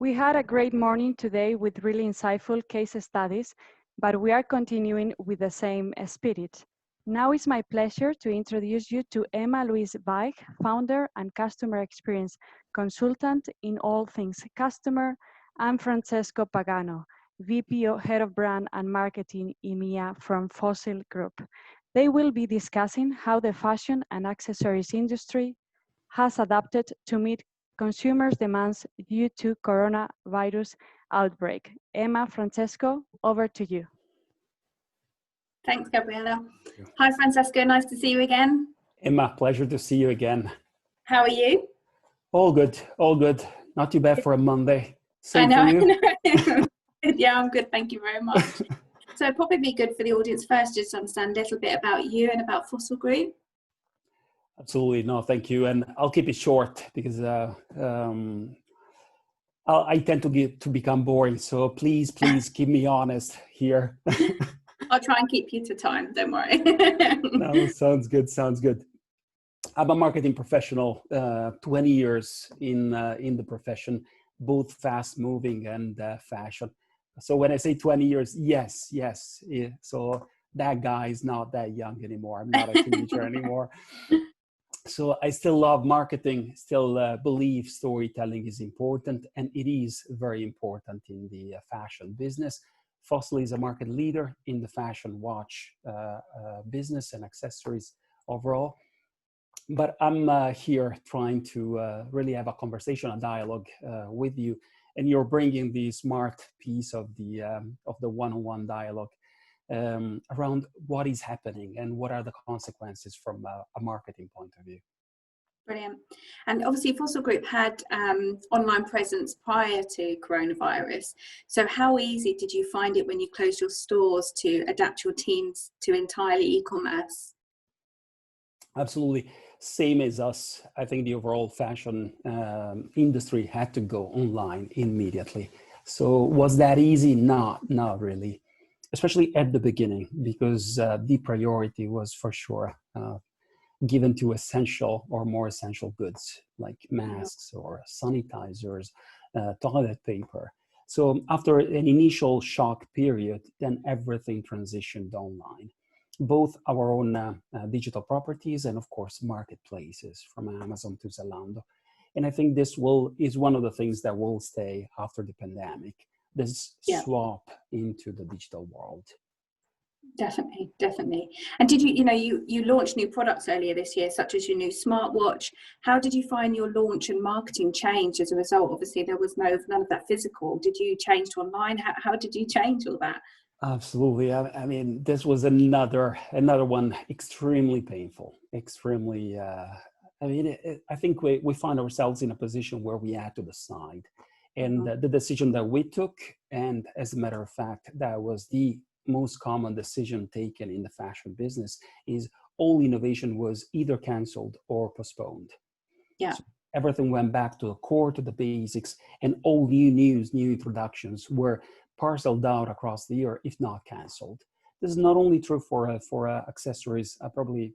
We had a great morning today with really insightful case studies, but we are continuing with the same spirit. Now it's my pleasure to introduce you to Emma-Louise, founder and customer experience consultant in all things customer, and Francesco Pagano, VP Head of Brand and Marketing EMEA from Fossil Group. They will be discussing how the fashion and accessories industry has adapted to meet consumers' demands due to coronavirus outbreak. Emma, Francesco, over to you. Thanks, Gabriella. Hi, Francesco. Nice to see you again. Emma, pleasure to see you again. How are you? All good, all good. Not too bad for a Monday. Same I for you? know. Yeah, I'm good. Thank you very much. So it'd probably be good for the audience first just to understand a little bit about you and about Fossil Group. Absolutely. No, thank you. And I'll keep it short because I tend to become boring. So please keep me honest here. I'll try and keep you to time. Don't worry. No, sounds good. Sounds good. I'm a marketing professional, 20 years in the profession, both fast moving and fashion. So when I say 20 years, yes. Yeah. So that guy is not that young anymore. I'm not a teenager anymore. So I still love marketing, still believe storytelling is important, and it is very important in the fashion business. Fossil is a market leader in the fashion watch business and accessories overall. But I'm here trying to really have a conversation, a dialogue with you, and you're bringing the smart piece of the one-on-one dialogue around what is happening and what are the consequences from a marketing point of view. Brilliant. And obviously Fossil Group had online presence prior to coronavirus. So how easy did you find it when you closed your stores to adapt your teams to entirely e-commerce? Absolutely. Same as us. I think the overall fashion industry had to go online immediately. So was that easy? Not really. Especially at the beginning, because the priority was for sure given to essential or more essential goods like masks or sanitizers, toilet paper. So after an initial shock period, then everything transitioned online. Both our own digital properties and of course marketplaces from Amazon to Zalando. And I think this is one of the things that will stay after the pandemic, this swap into the digital world. Definitely. And did you launched new products earlier this year, such as your new smartwatch. How did you find your launch and marketing change as a result? Obviously, there was none of that physical. Did you change to online? How did you change all that? Absolutely. I mean, this was another one extremely painful, extremely. I think we find ourselves in a position where we had to decide. And the decision that we took, and as a matter of fact, that was the most common decision taken in the fashion business, is all innovation was either canceled or postponed. Yeah. So everything went back to the core, to the basics, and all new news, new introductions were parceled out across the year, if not canceled. This is not only true for accessories. Probably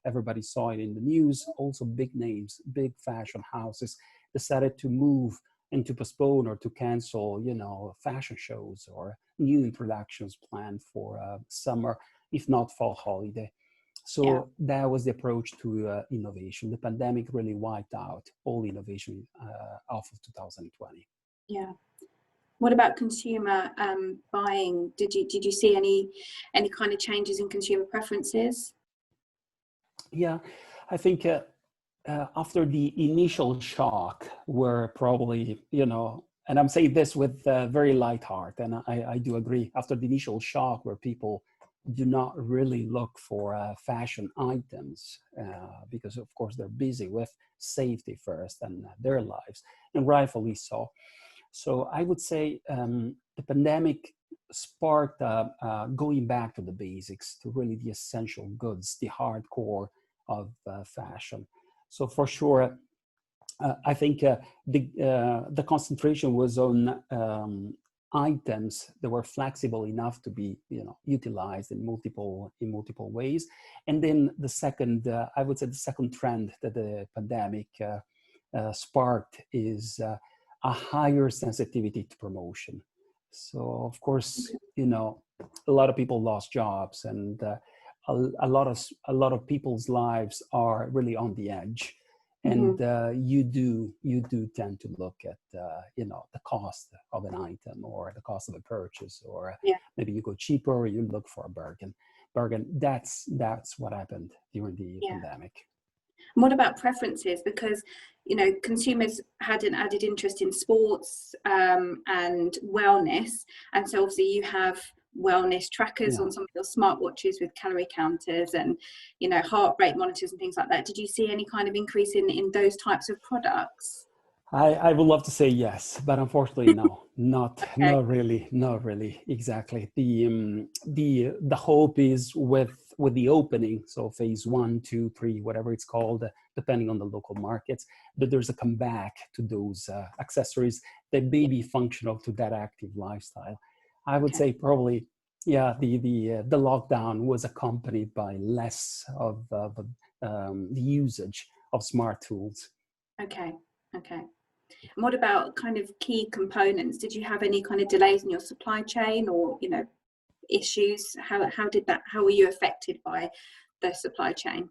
everybody saw it in the news. Also, big names, big fashion houses decided to move and to postpone or to cancel, fashion shows or new introductions planned for summer, if not fall holiday. So that was the approach to innovation. The pandemic really wiped out all innovation off of 2020. Yeah. What about consumer buying? Did you see any kind of changes in consumer preferences? Yeah, I think after the initial shock, where probably, and I'm saying this with very light heart, and I do agree, after the initial shock where people do not really look for fashion items because of course they're busy with safety first and their lives, and rightfully so. So I would say the pandemic sparked going back to the basics, to really the essential goods, the hardcore of fashion. So for sure, I think the concentration was on items that were flexible enough to be, utilized in multiple ways. And then the second, I would say, the second trend that the pandemic sparked is a higher sensitivity to promotion. So of course, you know, a lot of people lost jobs, and a lot of people's lives are really on the edge. And you do tend to look at you know, the cost of an item or the cost of a purchase, or maybe you go cheaper, or you look for a bargain. That's what happened during the pandemic. And what about preferences? Because, you know, consumers had an added interest in sports and wellness, and so obviously you have wellness trackers on some of your smartwatches with calorie counters and, you know, heart rate monitors and things like that. Did you see any kind of increase in those types of products? I would love to say yes, but unfortunately, no, not really. Exactly. The hope is with the opening, so phase 1, 2, 3, whatever it's called, depending on the local markets, that there's a comeback to those accessories that may be functional to that active lifestyle. I would say probably, the lockdown was accompanied by less of the usage of smart tools. Okay. And what about kind of key components? Did you have any kind of delays in your supply chain, or, you know, issues? How were you affected by the supply chain?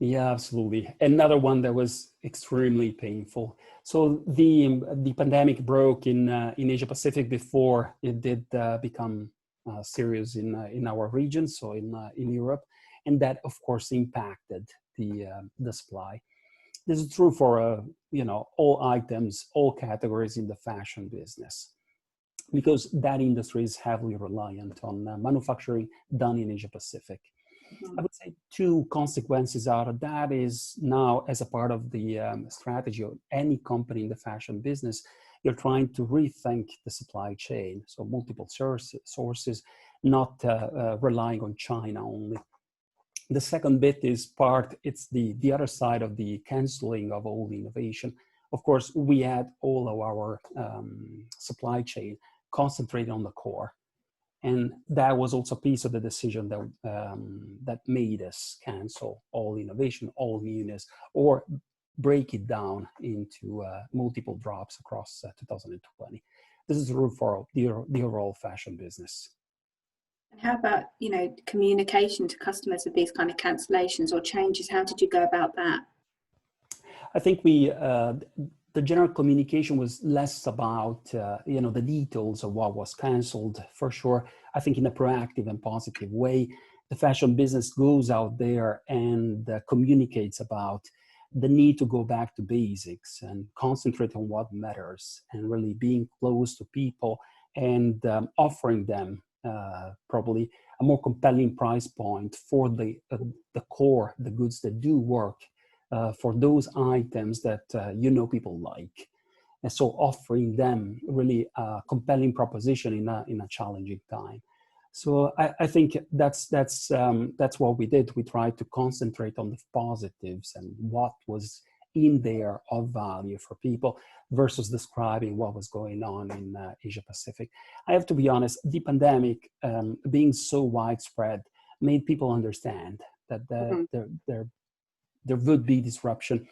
Yeah, absolutely. Another one that was extremely painful. So the pandemic broke in Asia Pacific before it did become serious in our region, so in Europe, and that of course impacted the supply. This is true for you know, all items, all categories in the fashion business, because that industry is heavily reliant on manufacturing done in Asia Pacific. I would say two consequences out of that is, now as a part of the strategy of any company in the fashion business, you're trying to rethink the supply chain. So multiple sources, not relying on China only. The second bit is it's the other side of the canceling of all the innovation. Of course, we had all of our supply chain concentrated on the core. And that was also a piece of the decision that made us cancel all innovation, all newness, or break it down into multiple drops across 2020. This is true for the overall fashion business. And how about, you know, communication to customers of these kind of cancellations or changes? How did you go about that? I think the general communication was less about, you know, the details of what was canceled, for sure. I think in a proactive and positive way, the fashion business goes out there and communicates about the need to go back to basics and concentrate on what matters, and really being close to people and offering them probably a more compelling price point for the core, the goods that do work, for those items that you know people like. And so offering them really a compelling proposition in a challenging time. So I think that's what we did. We tried to concentrate on the positives and what was in there of value for people, versus describing what was going on in Asia Pacific. I have to be honest, the pandemic being so widespread made people understand that there would be disruption.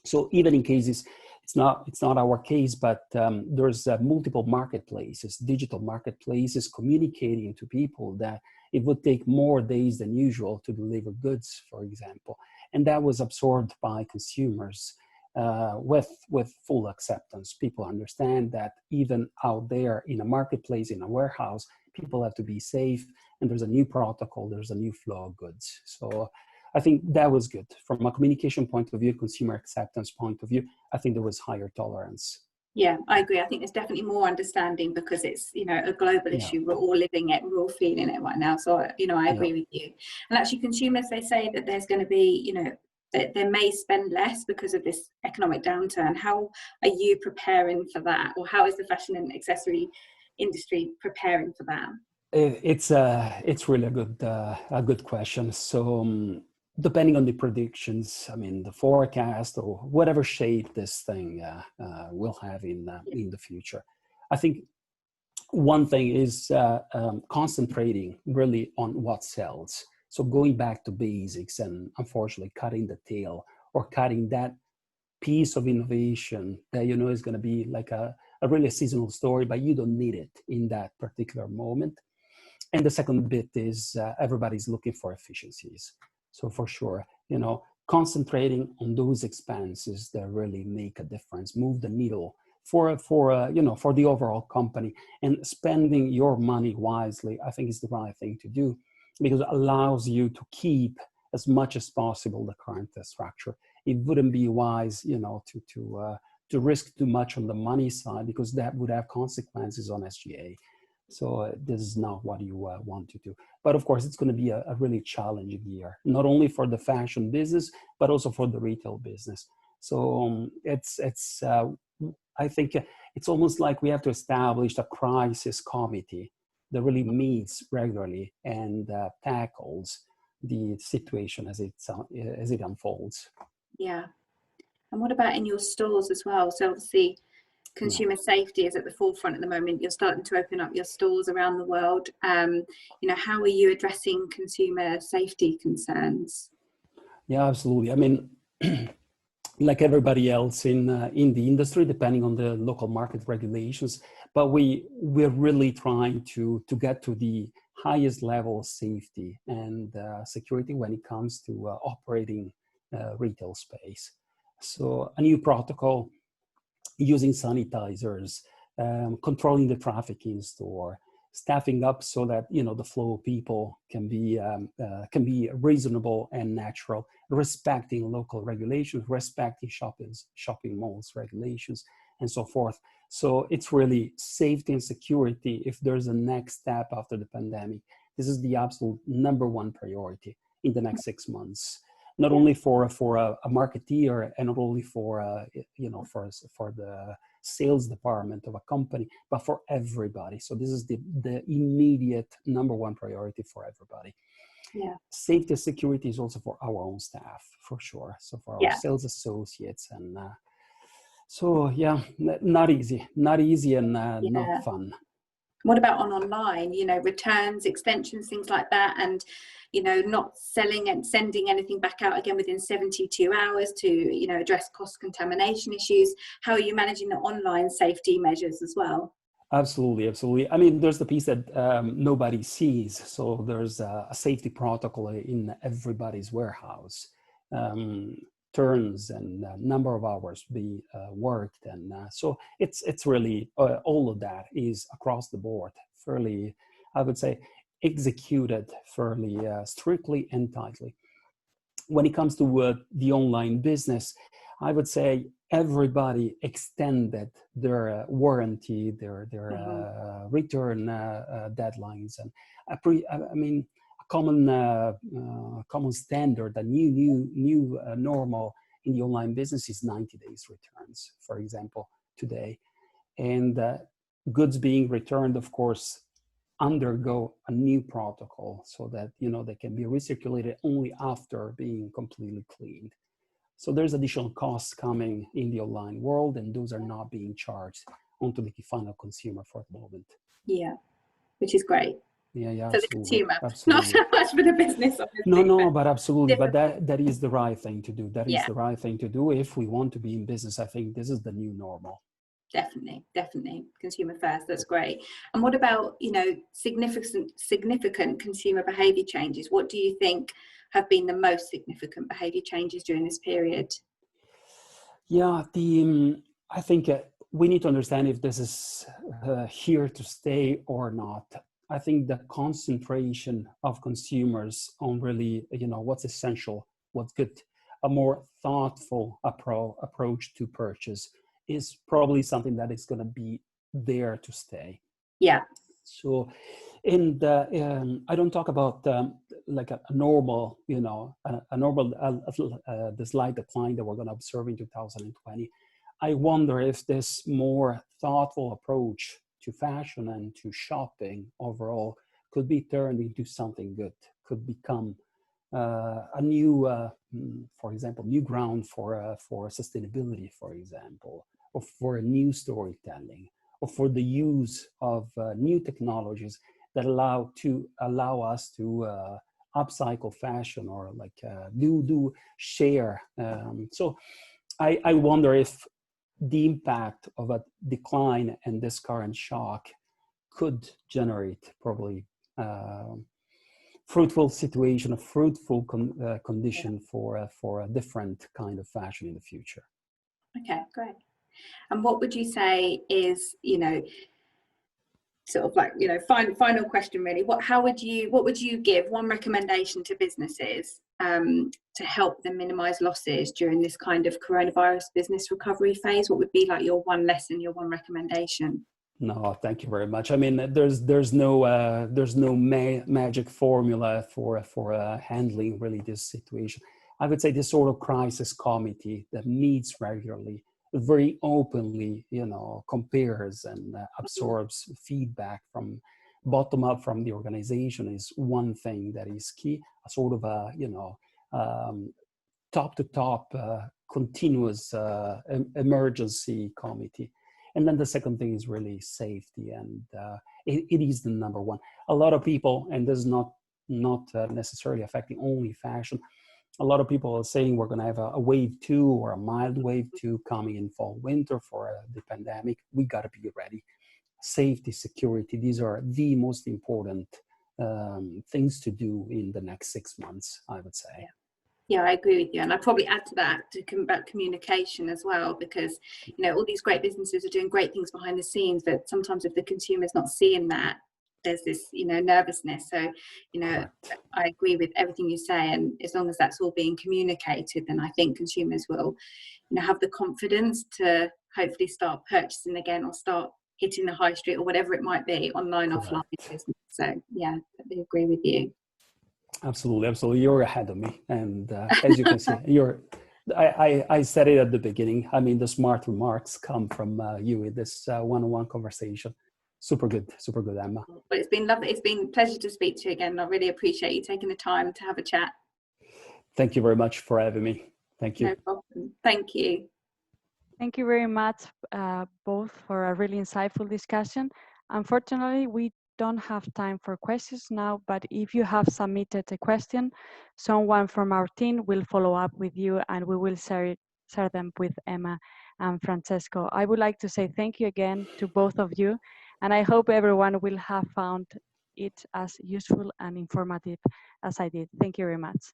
So even in cases, it's not our case, but there's multiple marketplaces, digital marketplaces, communicating to people that it would take more days than usual to deliver goods, for example. And that was absorbed by consumers with full acceptance. People understand that even out there in a marketplace, in a warehouse, people have to be safe, and there's a new protocol, there's a new flow of goods. So I think that was good. From a communication point of view, consumer acceptance point of view, I think there was higher tolerance. Yeah, I agree. I think there's definitely more understanding because it's, you know, a global issue. We're all living it, we're all feeling it right now. So, you know, I agree with you. And actually consumers, they say that there's going to be, you know, that they may spend less because of this economic downturn. How are you preparing for that? Or how is the fashion and accessory industry preparing for that? It's really a good question. So depending on the predictions, I mean, the forecast or whatever shape this thing will have in the future, I think one thing is concentrating really on what sells. So going back to basics and unfortunately cutting the tail or cutting that piece of innovation that you know is going to be like a really a seasonal story, but you don't need it in that particular moment. And the second bit is everybody's looking for efficiencies. So for sure, you know, concentrating on those expenses that really make a difference, move the needle for you know, for the overall company, and spending your money wisely, I think is the right thing to do, because it allows you to keep as much as possible the current structure. It wouldn't be wise, you know, to risk too much on the money side, because that would have consequences on SGA. So this is not what you want to do. But of course, it's going to be a really challenging year, not only for the fashion business, but also for the retail business. So I think it's almost like we have to establish a crisis committee that really meets regularly and tackles the situation as it unfolds. Yeah. And what about in your stores as well? So obviously, consumer safety is at the forefront at the moment. You're starting to open up your stores around the world. You know, how are you addressing consumer safety concerns? Yeah, absolutely. I mean, like everybody else in the industry, depending on the local market regulations, but we're really trying to get to the highest level of safety and security when it comes to operating retail space. So a new protocol, using sanitizers, controlling the traffic in store, staffing up so that, you know, the flow of people can be reasonable and natural, respecting local regulations, respecting shopping malls regulations, and so forth. So it's really safety and security. If there's a next step after the pandemic, this is the absolute #1 priority in the next 6 months. Not only for a marketeer, and not only for you know, for the sales department of a company, but for everybody. So this is the immediate #1 priority for everybody. Yeah. Safety and security is also for our own staff, for sure. So for our sales associates, and so yeah, not easy, and not fun. What about online, you know, returns, extensions, things like that, and, you know, not selling and sending anything back out again within 72 hours to, you know, address cost contamination issues? How are you managing the online safety measures as well? Absolutely, absolutely. I mean, there's the piece that nobody sees. So there's a safety protocol in everybody's warehouse. Turns and number of hours be worked, and so it's really all of that is across the board fairly, I would say, executed fairly strictly and tightly. When it comes to the online business, I would say everybody extended their warranty, their return deadlines, and I mean, common standard, a new normal in the online business is 90 days returns, for example, today. And goods being returned, of course, undergo a new protocol so that, you know, they can be recirculated only after being completely cleaned. So there's additional costs coming in the online world, and those are not being charged onto the final consumer for the moment. Yeah, which is great. Yeah, for absolutely. the consumer, Absolutely. not so much for the business, obviously. No, but absolutely. But that is the right thing to do. That is the right thing to do if we want to be in business. I think this is the new normal. Definitely. Consumer first. That's great. And what about, you know, significant consumer behaviour changes? What do you think have been the most significant behaviour changes during this period? Yeah, I think we need to understand if this is here to stay or not. I think the concentration of consumers on really, you know, what's essential, what's good, a more thoughtful approach to purchase is probably something that is going to be there to stay. Yeah. So, and I don't talk about like a normal, you know, a normal, the slight decline that we're going to observe in 2020. I wonder if this more thoughtful approach to fashion and to shopping overall could be turned into something good, could become a new, for example, new ground for sustainability, for example, or for new storytelling, or for the use of new technologies that allow us to upcycle fashion, or like do share. So I wonder if the impact of a decline and this current shock could generate probably fruitful situation, a fruitful condition for a different kind of fashion in the future. Okay, great. And what would you say is, you know, sort of like, you know, final question really, what would you give one recommendation to businesses to help them minimize losses during this kind of coronavirus business recovery phase? What would be like your one lesson, your one recommendation? No, thank you very much. I mean, there's no magic formula for handling really this situation. I would say this sort of crisis committee that meets regularly, very openly, you know, compares and absorbs feedback from bottom up from the organization is one thing that is key. A sort of a, you know, top to top continuous emergency committee. And then the second thing is really safety, and it is the number one. A lot of people, and this is not necessarily affecting only fashion, a lot of people are saying we're going to have a wave 2 or a mild wave 2 coming in fall winter for the pandemic. We got to be ready. Safety, security, these are the most important things to do in the next 6 months, I would say. Yeah. Yeah, I agree with you. And I'd probably add to that about communication as well, because, you know, all these great businesses are doing great things behind the scenes, but sometimes if the consumer's not seeing that, there's this, you know, nervousness. So, you know, correct. I agree with everything you say. And as long as that's all being communicated, then I think consumers will, you know, have the confidence to hopefully start purchasing again or start hitting the high street or whatever it might be, online, correct. Offline business. So, yeah, I agree with you. Absolutely, absolutely. You're ahead of me, and as you can see, I said it at the beginning. I mean, the smart remarks come from you in this one-on-one conversation. Super good, Emma. Well, it's been lovely. It's been a pleasure to speak to you again. I really appreciate you taking the time to have a chat. Thank you very much for having me. Thank you. No problem. Thank you. Thank you very much, both, for a really insightful discussion. Unfortunately, we don't have time for questions now, but if you have submitted a question, someone from our team will follow up with you and we will share them with Emma and Francesco. I would like to say thank you again to both of you, and I hope everyone will have found it as useful and informative as I did. Thank you very much.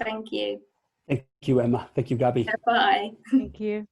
Thank you. Thank you, Emma. Thank you, Gabi. Bye. Thank you.